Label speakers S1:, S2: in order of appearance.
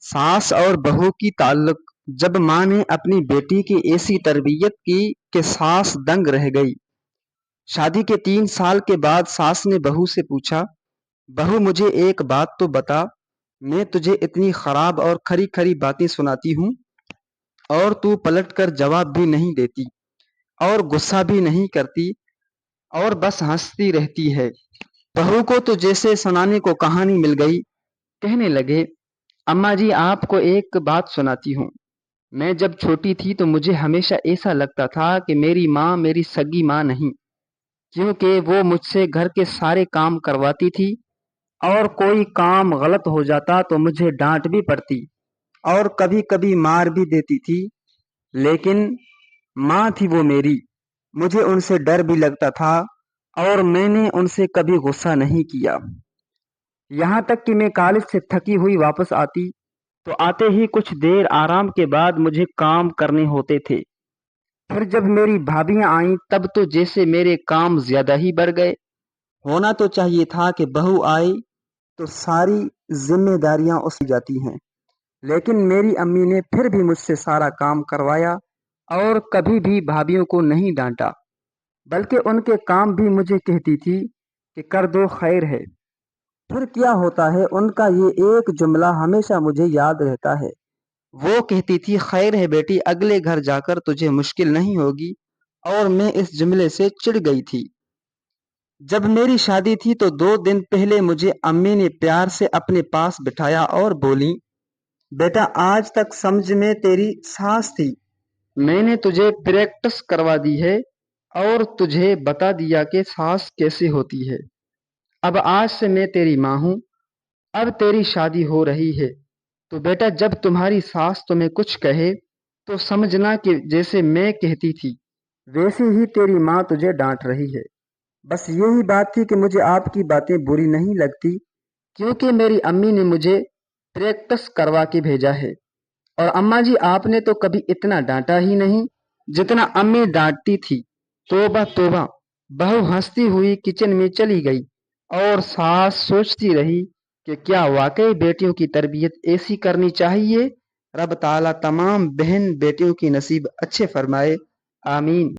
S1: सास और बहू की ताल्लुक। जब माँ ने अपनी बेटी की ऐसी तरबियत की कि सास दंग रह गई। शादी के 3 साल के बाद सास ने बहू से पूछा, बहू मुझे एक बात तो बता, मैं तुझे इतनी खराब और खरी खरी बातें सुनाती हूँ और तू पलट कर जवाब भी नहीं देती और गुस्सा भी नहीं करती और बस हंसती रहती है। बहू को तो जैसे सुनाने को कहानी मिल गई। कहने लगे, अम्मा जी आपको एक बात सुनाती हूँ। मैं जब छोटी थी तो मुझे हमेशा ऐसा लगता था कि मेरी माँ मेरी सगी माँ नहीं, क्योंकि वो मुझसे घर के सारे काम करवाती थी और कोई काम गलत हो जाता तो मुझे डांट भी पड़ती और कभी कभी मार भी देती थी। लेकिन माँ थी वो मेरी, मुझे उनसे डर भी लगता था और मैंने उनसे कभी गुस्सा नहीं किया। यहाँ तक कि मैं कॉलेज से थकी हुई वापस आती तो आते ही कुछ देर आराम के बाद मुझे काम करने होते थे। फिर जब मेरी भाभियां आईं तब तो जैसे मेरे काम ज्यादा ही बढ़ गए। होना तो चाहिए था कि बहू आए तो सारी जिम्मेदारियां उस जाती हैं, लेकिन मेरी अम्मी ने फिर भी मुझसे सारा काम करवाया और कभी भी भाभियों को नहीं डांटा, बल्कि उनके काम भी मुझे कहती थी कि कर दो खैर है। फिर क्या होता है, उनका ये एक जुमला हमेशा मुझे याद रहता है। वो कहती थी, खैर है बेटी, अगले घर जाकर तुझे मुश्किल नहीं होगी। और मैं इस जुमले से चिढ़ गई थी। जब मेरी शादी थी तो 2 दिन पहले मुझे अम्मी ने प्यार से अपने पास बिठाया और बोली, बेटा आज तक समझ में तेरी सास थी, मैंने तुझे प्रैक्टिस करवा दी है और तुझे बता दिया कि सास कैसे होती है। अब आज से मैं तेरी माँ हूँ। अब तेरी शादी हो रही है तो बेटा जब तुम्हारी सास तुम्हें कुछ कहे तो समझना कि जैसे मैं कहती थी वैसे ही तेरी माँ तुझे डांट रही है। बस यही बात थी कि मुझे आपकी बातें बुरी नहीं लगती, क्योंकि मेरी अम्मी ने मुझे प्रैक्टिस करवा के भेजा है। और अम्मा जी आपने तो कभी इतना डांटा ही नहीं जितना अम्मी डांटती थी। तोबा तोबा। बहू हंसती हुई किचन में चली गई और सास सोचती रही कि क्या वाकई बेटियों की तरबियत ऐसी करनी चाहिए। रब ताला तमाम बहन बेटियों की नसीब अच्छे फरमाए। आमीन।